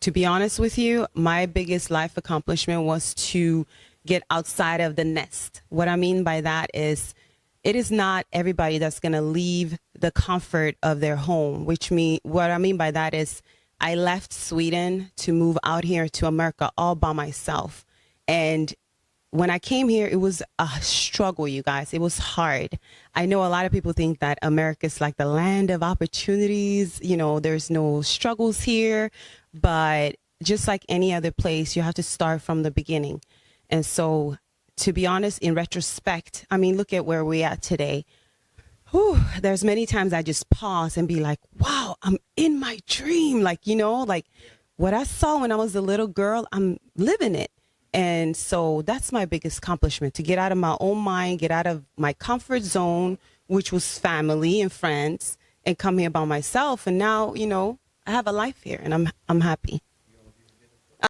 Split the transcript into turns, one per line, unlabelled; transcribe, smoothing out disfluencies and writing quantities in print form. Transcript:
To be honest with you, my biggest life accomplishment was to get outside of the nest. What I mean by that is it is not everybody that's going to leave the comfort of their home, which mean what I mean by that is I left Sweden to move out here to America all by myself. And when I came here, it was a struggle, you guys. It was hard. I know a lot of people think that America is like the land of opportunities. You know, there's no struggles here, but just like any other place, you have to start from the beginning. And so, to be honest, in retrospect, I mean, look at where we're at today. Whew, there's many times I just pause and be like, wow, I'm in my dream. Like, you know, like what I saw when I was a little girl, I'm living it. And so that's my biggest accomplishment, to get out of my own mind, get out of my comfort zone, which was family and friends, and come here by myself. And now, you know, I have a life here and I'm happy.